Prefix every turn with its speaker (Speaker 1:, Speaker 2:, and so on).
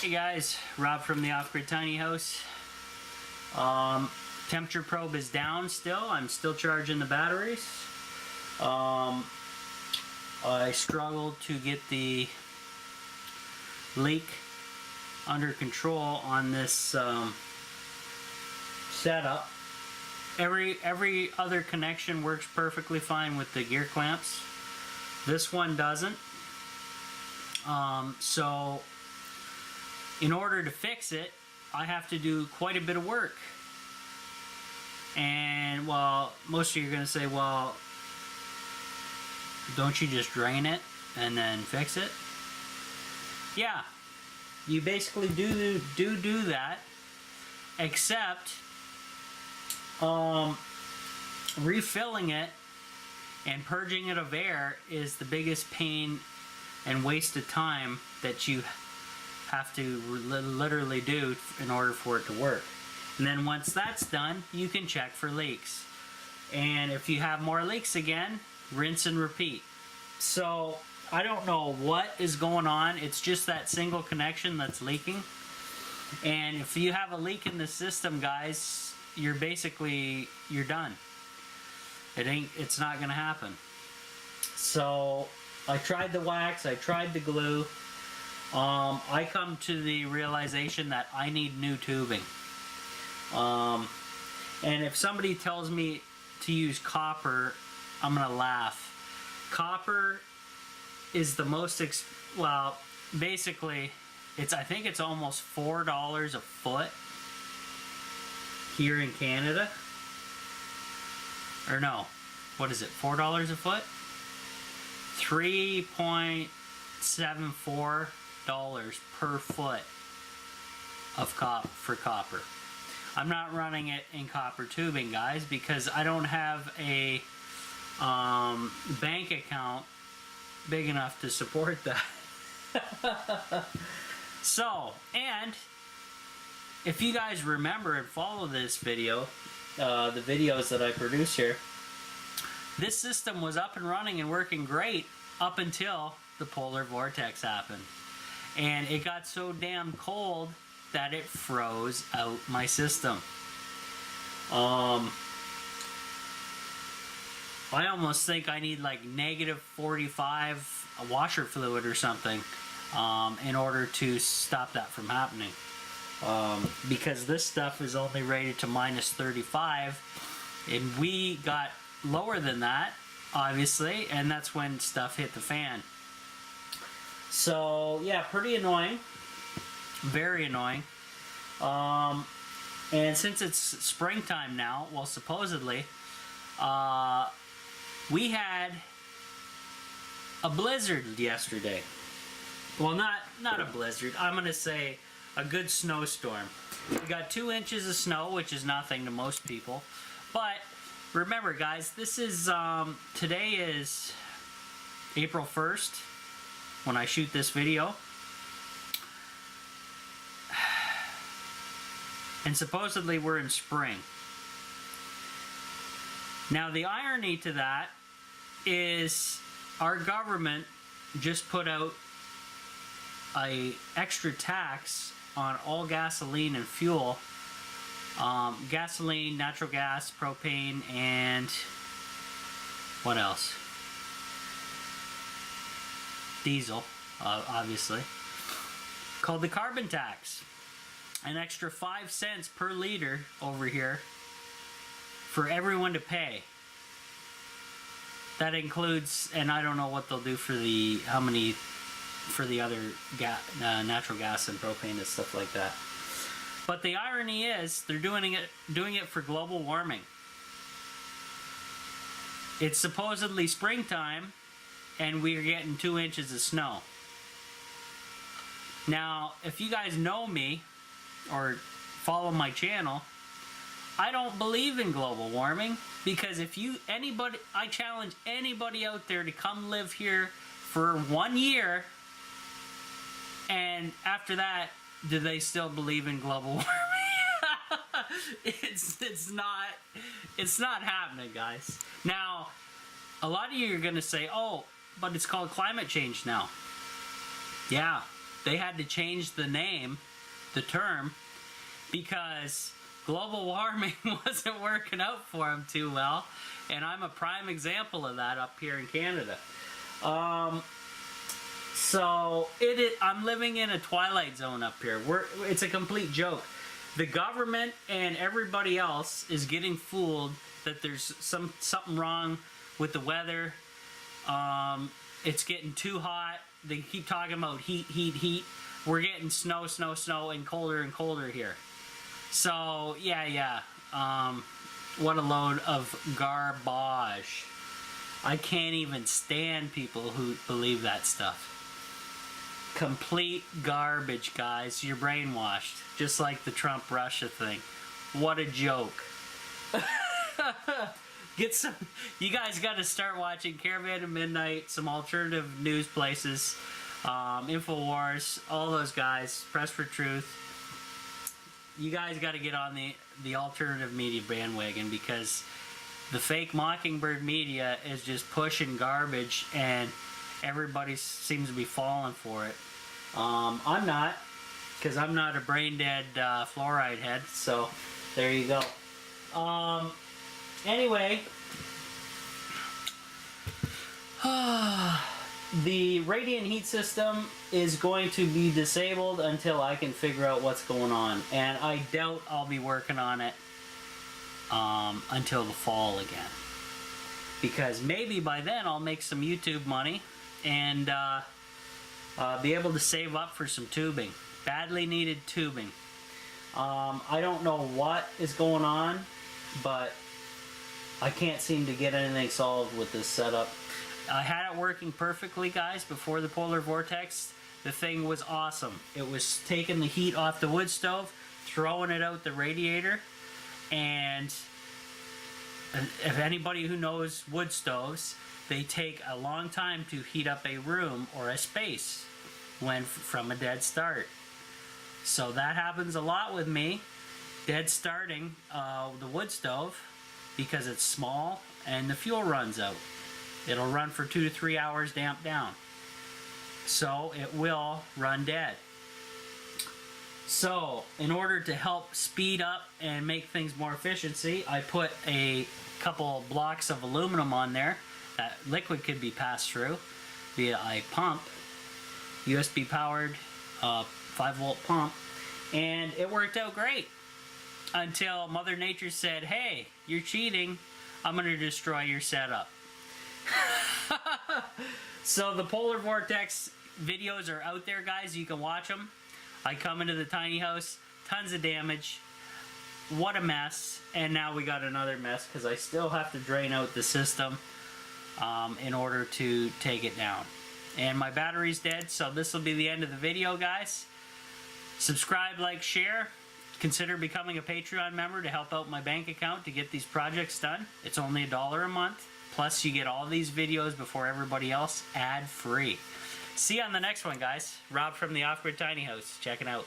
Speaker 1: Hey guys, Rob from the Off-Grid Tiny House. Temperature probe is down still. I'm still charging the batteries. I struggled to get the leak under control on this setup. Every other connection works perfectly fine with the gear clamps. This one doesn't. So in order to fix it, I have to do quite a bit of work. And well, most of you are going to say, well, don't you just drain it and then fix it? Yeah, you basically do that, except refilling it and purging it of air is the biggest pain and waste of time that you have to literally do in order for it to work. And then once that's done, you can check for leaks. And if you have more leaks again, rinse and repeat. So I don't know what is going on. It's just that single connection that's leaking. And if you have a leak in the system, guys, you're done. It's not gonna happen. So I tried the wax, I tried the glue. I come to the realization that I need new tubing. And if somebody tells me to use copper, I'm gonna laugh. Copper is the most, well, basically, I think it's almost $4 a foot here in Canada. Or no, what is it, $4 a foot? $3.74 per foot of for copper. I'm not running it in copper tubing, guys, because I don't have a bank account big enough to support that. So, and if you guys remember and follow this video, the videos that I produce here, this system was up and running and working great up until the polar vortex happened. And it got so damn cold that it froze out my system. I almost think I need like -45 washer fluid or something in order to stop that from happening. Because this stuff is only rated to -35, and we got lower than that, obviously, and that's when stuff hit the fan. So yeah, pretty annoying, very annoying. And since it's springtime now, well, supposedly, we had a blizzard yesterday. Well, not a blizzard. I'm gonna say a good snowstorm. We got 2 inches of snow, which is nothing to most people. But remember, guys, this is today is April 1st when I shoot this video. And supposedly we're in spring. Now the irony to that is our government just put out a extra tax on all gasoline and fuel. Gasoline, natural gas, propane, and what else? Diesel, obviously. Called the carbon tax. An extra 5 cents per liter over here for everyone to pay. That includes, and I don't know what they'll do for the other natural gas and propane and stuff like that. But the irony is they're doing it for global warming. It's supposedly springtime and we're getting 2 inches of snow. Now, if you guys know me or follow my channel, I don't believe in global warming, because I challenge anybody out there to come live here for 1 year, and after that, do they still believe in global warming? It's not happening, guys. Now, a lot of you are gonna say, oh, but it's called climate change now. Yeah, they had to change the name, the term, because global warming wasn't working out for them too well, and I'm a prime example of that up here in Canada. So I'm living in a twilight zone up here. It's a complete joke. The government and everybody else is getting fooled that there's something wrong with the weather. It's getting too hot. They keep talking about heat. We're getting snow, and colder here. So, yeah. What a load of garbage. I can't even stand people who believe that stuff. Complete garbage, guys. You're brainwashed. Just like the Trump-Russia thing. What a joke. You guys got to start watching Caravan of Midnight, some alternative news places, InfoWars, all those guys, Press for Truth. You guys got to get on the alternative media bandwagon, because the fake Mockingbird media is just pushing garbage and everybody seems to be falling for it. I'm not, because I'm not a brain dead fluoride head, so there you go. Anyway, the radiant heat system is going to be disabled until I can figure out what's going on, and I doubt I'll be working on it until the fall again, because maybe by then I'll make some YouTube money and be able to save up for some tubing, badly needed tubing. I don't know what is going on, but I can't seem to get anything solved with this setup. I had it working perfectly, guys, before the polar vortex. The thing was awesome. It was taking the heat off the wood stove, throwing it out the radiator, and if anybody who knows wood stoves, they take a long time to heat up a room or a space from a dead start. So that happens a lot with me, dead starting the wood stove, because it's small and the fuel runs out. It'll run for 2 to 3 hours damp down. So it will run dead. So in order to help speed up and make things more efficiency, I put a couple blocks of aluminum on there that liquid could be passed through via a pump, USB powered 5-volt pump, and it worked out great until Mother Nature said, hey, you're cheating, I'm going to destroy your setup. So the polar vortex videos are out there, guys. You can watch them. I come into the tiny house, tons of damage, what a mess, and now we got another mess because I still have to drain out the system in order to take it down. And my battery's dead, so this will be the end of the video, guys. Subscribe, like, share. Consider becoming a Patreon member to help out my bank account to get these projects done. It's only $1 a month. Plus, you get all these videos before everybody else, ad-free. See you on the next one, guys. Rob from the Off-Grid Tiny House. Checking out.